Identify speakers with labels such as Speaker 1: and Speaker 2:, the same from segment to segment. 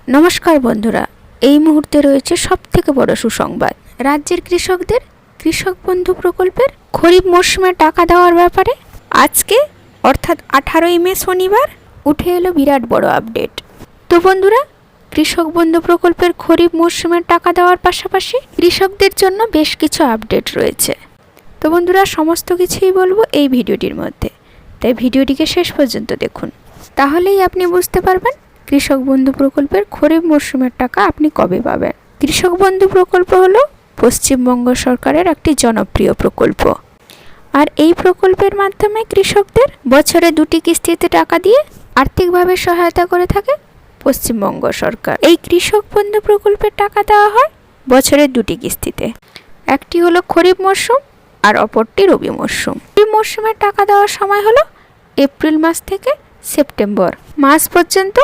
Speaker 1: নমস্কার বন্ধুরা, এই মুহূর্তে রয়েছে সবথেকে বড় সুসংবাদ। রাজ্যের কৃষকদের কৃষক বন্ধু প্রকল্পের খরিফ মরশুমে টাকা দেওয়ার ব্যাপারে আজকে অর্থাৎ 18ই মে শনিবার উঠে এলো বিরাট বড় আপডেট। তো বন্ধুরা, কৃষক বন্ধু প্রকল্পের খরিফ মরশুমের টাকা দেওয়ার পাশাপাশি কৃষকদের জন্য বেশ কিছু আপডেট রয়েছে। তো বন্ধুরা, সমস্ত কিছুই বলবো এই ভিডিওটির মধ্যে, তাই ভিডিওটিকে শেষ পর্যন্ত দেখুন, তাহলেই আপনি বুঝতে পারবেন কৃষক বন্ধু প্রকল্পের খরিফ মরশুমের টাকা আপনি কবে পাবেন। কৃষক বন্ধু প্রকল্প হলো পশ্চিমবঙ্গ সরকারের একটি জনপ্রিয় প্রকল্প, আর এই প্রকল্পের মাধ্যমে কৃষকদের বছরে 2টি কিস্তিতে টাকা দিয়ে আর্থিকভাবে সহায়তা করে থাকে পশ্চিমবঙ্গ সরকার। এই কৃষক বন্ধু প্রকল্পের টাকা দেওয়া হয় বছরে 2টি কিস্তিতে, একটি হলো খরিফ মরশুম আর অপরটি রবি মরশুম। এই মরশুমের টাকা দেওয়ার সময় হলো এপ্রিল মাস থেকে সেপ্টেম্বর মাস পর্যন্ত,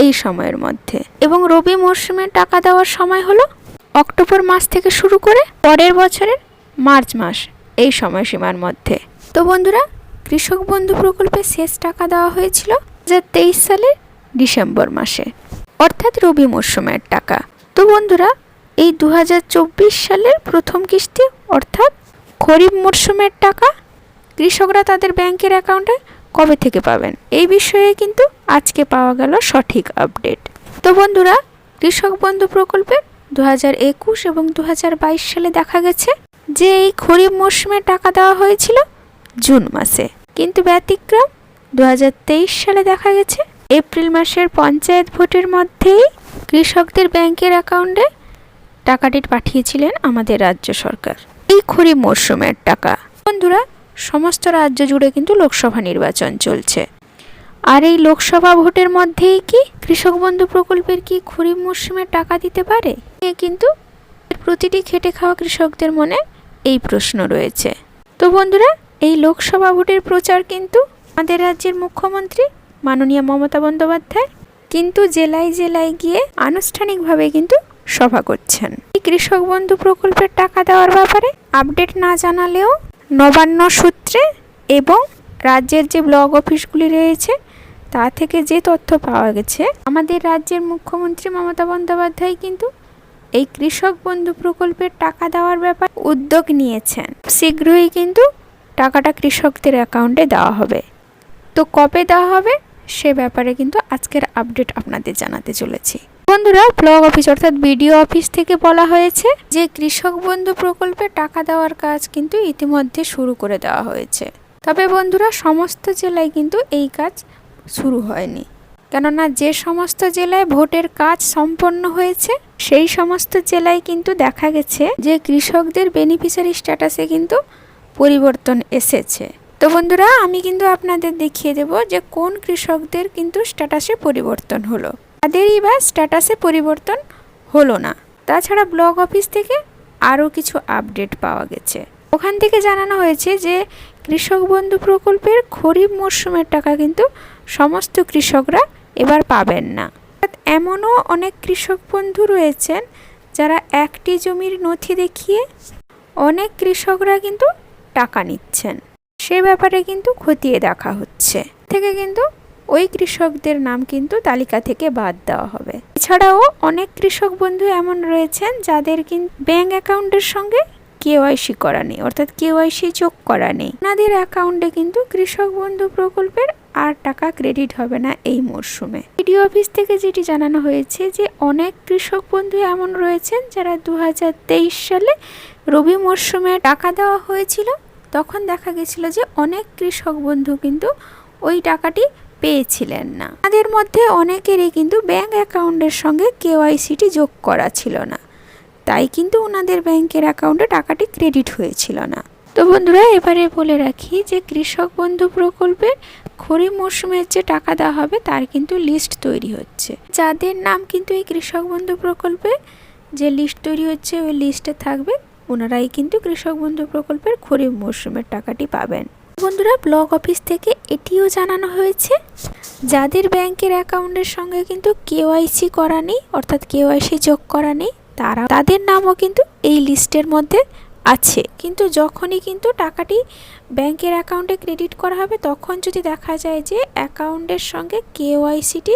Speaker 1: এই সময়ের মধ্যে, এবং রবি মরশুমের টাকা দেওয়ার সময় হলো অক্টোবর মাস থেকে শুরু করে পরের বছরের মার্চ মাস, এই সময়সীমার মধ্যে। তো বন্ধুরা, কৃষক বন্ধু প্রকল্পে শেষ টাকা দেওয়া হয়েছিল 2023 সালের ডিসেম্বর মাসে, অর্থাৎ রবি মরশুমের টাকা। তো বন্ধুরা, এই 2024 সালের প্রথম কিস্তি অর্থাৎ খরিফ মরশুমের টাকা কৃষকরা তাদের ব্যাংকের অ্যাকাউন্টে কবে থেকে পাবেন, এই বিষয়ে কিন্তু আজকে পাওয়া গেল সঠিক আপডেট। তো বন্ধুরা, কৃষক বন্ধু প্রকল্পের 2021 এবং 2022 সালে দেখা গেছে যে এই খরিফ মরশুমে টাকা দেওয়া হয়েছিল জুন মাসে, কিন্তু ব্যতিক্রম 2023 সালে দেখা গেছে এপ্রিল মাসের পঞ্চায়েত ভোটের মধ্যেই কৃষকদের ব্যাংকের অ্যাকাউন্টে টাকাটি পাঠিয়েছিলেন আমাদের রাজ্য সরকার। এই খরিফ মরশুমের টাকা বন্ধুরা, সমস্ত রাজ্য জুড়ে কিন্তু লোকসভা নির্বাচন চলছে, আর এই লোকসভা ভোটের মধ্যেই কি কৃষক বন্ধু প্রকল্পের কি খরিফ মরশুমে টাকা দিতে পারে, কিন্তু প্রতিটি খেটে খাওয়া কৃষকদের মনে এই প্রশ্ন রয়েছে। তো বন্ধুরা, এই লোকসভা ভোটের প্রচার কিন্তু আমাদের রাজ্যের মুখ্যমন্ত্রী মাননীয় মমতা বন্দ্যোপাধ্যায় কিন্তু জেলায় জেলায় গিয়ে আনুষ্ঠানিকভাবে কিন্তু সভা করছেন। এই কৃষক বন্ধু প্রকল্পের টাকা দেওয়ার ব্যাপারে আপডেট না জানালেও নবান্ন সূত্রে এবং রাজ্যের যে ব্লক অফিসগুলি রয়েছে তা থেকে যে তথ্য পাওয়া গেছে, আমাদের রাজ্যের মুখ্যমন্ত্রী মমতা বন্দ্যোপাধ্যায় কিন্তু এই কৃষক বন্ধু প্রকল্পের টাকা দেওয়ার ব্যাপারে উদ্যোগ নিয়েছেন। শীঘ্রই কিন্তু টাকাটা কৃষকদের অ্যাকাউন্টে দেওয়া হবে। তো কবে দেওয়া হবে সে ব্যাপারে কিন্তু আজকের আপডেট আপনাদের জানাতে চলেছি। বন্ধুরা, ব্লক অফিস অর্থাৎ বিডিও অফিস থেকে বলা হয়েছে যে কৃষক বন্ধু প্রকল্পে টাকা দেওয়ার কাজ কিন্তু ইতিমধ্যে শুরু করে দেওয়া হয়েছে। তবে বন্ধুরা, সমস্ত জেলায় কিন্তু এই কাজ শুরু হয়নি, কেননা যে সমস্ত জেলায় ভোটের কাজ সম্পন্ন হয়েছে সেই সমস্ত জেলায় কিন্তু দেখা গেছে যে কৃষকদের বেনিফিশিয়ারি স্ট্যাটাসে কিন্তু পরিবর্তন এসেছে। তো বন্ধুরা, আমি কিন্তু আপনাদের দেখিয়ে দেব যে কোন কৃষকদের কিন্তু স্ট্যাটাসে পরিবর্তন হলো, তাদেরই বা স্ট্যাটাসে পরিবর্তন হলো না। তাছাড়া ব্লক অফিস থেকে আরও কিছু আপডেট পাওয়া গেছে, ওখান থেকে জানানো হয়েছে যে কৃষক বন্ধু প্রকল্পের খরিফ মরশুমের টাকা কিন্তু সমস্ত কৃষকরা এবার পাবেন না। এমনও অনেক কৃষক বন্ধু রয়েছেন যারা একটি জমির নথি দেখিয়ে অনেক কৃষকরা কিন্তু টাকা নিচ্ছেন, সে ব্যাপারে কিন্তু খতিয়ে দেখা হচ্ছে, থেকে কিন্তু ওই কৃষকদের নাম কিন্তু তালিকা থেকে বাদ দেওয়া হবে। এছাড়াও অনেক কৃষক বন্ধু এমন রয়েছেন যাদের কিন্তু ব্যাংক অ্যাকাউন্টের সঙ্গে কেওয়াইসি করা নেই, অর্থাৎ কেওয়াইসি যোগ করা নেই, ওনাদের অ্যাকাউন্টে কিন্তু কৃষক বন্ধু প্রকল্পের আর টাকা ক্রেডিট হবে না এই মরশুমে। বিডিও অফিস থেকে যেটি জানানো হয়েছে যে অনেক কৃষক বন্ধু এমন রয়েছেন যারা 2023 সালে রবি মরশুমে টাকা দেওয়া হয়েছিল, তখন দেখা গেছিল যে অনেক কৃষক বন্ধু কিন্তু ওই টাকাটি পেয়েছিলেন না। তাদের মধ্যে অনেকেরই কিন্তু ব্যাংক অ্যাকাউন্টের সঙ্গে কেওয়াইসিটি যোগ করা ছিল না, তাই কিন্তু ওনাদের ব্যাংকের অ্যাকাউন্টে টাকাটি ক্রেডিট হয়েছিল না। তো বন্ধুরা, এবারে বলে রাখি যে কৃষক বন্ধু প্রকল্পে খরিফ মরশুমের যে টাকা দেওয়া হবে তার কিন্তু লিস্ট তৈরি হচ্ছে। যাদের নাম কিন্তু এই কৃষক বন্ধু প্রকল্পে যে লিস্ট তৈরি হচ্ছে ওই লিস্টে থাকবে, ওনারাই কিন্তু কৃষক বন্ধু প্রকল্পের খরিফ মরশুমের টাকাটি পাবেন। বন্ধুরা, ব্লক অফিস থেকে এটিও জানানো হয়েছে যাদের ব্যাংকের অ্যাকাউন্টের সঙ্গে কিন্তু কেওয়াইসি করা নেই, অর্থাৎ কেওয়াইসি যোগ করা নেই, তাদের নামও কিন্তু এই লিস্টের মধ্যে আছে। কিন্তু যখনই কিন্তু টাকাটি ব্যাংকের অ্যাকাউন্টে ক্রেডিট করা হবে তখন যদি দেখা যায় যে অ্যাকাউন্টের সঙ্গে কেওয়াইসিটি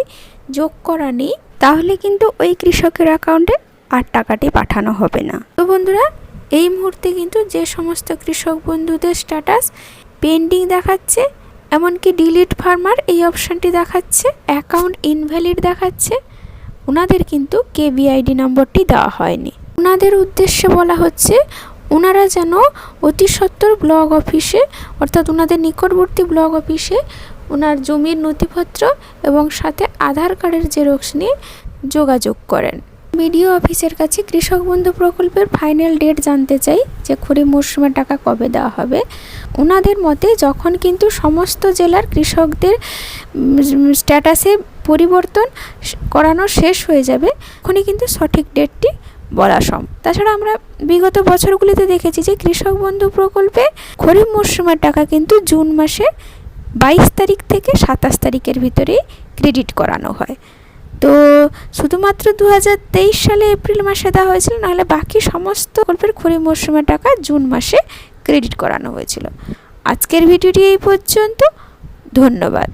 Speaker 1: যোগ করা নেই, তাহলে কিন্তু ওই কৃষকের অ্যাকাউন্টে আর টাকাটি পাঠানো হবে না। তো বন্ধুরা, এই মুহূর্তে কিন্তু যে সমস্ত কৃষক বন্ধুদের স্ট্যাটাস পেন্ডিং দেখাচ্ছে, এমনকি ডিলিট ফার্মার এই অপশানটি দেখাচ্ছে, অ্যাকাউন্ট ইনভ্যালিড দেখাচ্ছে, ওনাদের কিন্তু কেবিআইডি নম্বরটি দেওয়া হয়নি। ওনাদের উদ্দেশ্যে বলা হচ্ছে ওনারা যেন অতি সত্বর ব্লক অফিসে, অর্থাৎ ওনাদের নিকটবর্তী ব্লক অফিসে ওনার জমির নথিপত্র এবং সাথে আধার কার্ডের জেরক্স নিয়ে যোগাযোগ করেন। বিডিও অফিসের কাছে কৃষক বন্ধু প্রকল্পের ফাইনাল ডেট জানতে চাই যে খরিফ মরশুমের টাকা কবে দেওয়া হবে। ওনাদের মতে যখন কিন্তু সমস্ত জেলার কৃষকদের স্ট্যাটাসে পরিবর্তন করানো শেষ হয়ে যাবে, তখনই কিন্তু সঠিক ডেটটি বলা সম্ভব। তাছাড়া আমরা বিগত বছরগুলিতে দেখেছি যে কৃষক বন্ধু প্রকল্পে খরিফ মরশুমের টাকা কিন্তু জুন মাসে 22 তারিখ থেকে 27 তারিখের ভিতরেই ক্রেডিট করানো হয়। তো শুধুমাত্র 2023 সালে এপ্রিল মাসে দেওয়া হয়েছিল, নাহলে বাকি সমস্ত প্রকল্পের খরিফ মরশুমের টাকা জুন মাসে ক্রেডিট করানো হয়েছিল। আজকের ভিডিওটি এই পর্যন্ত, ধন্যবাদ।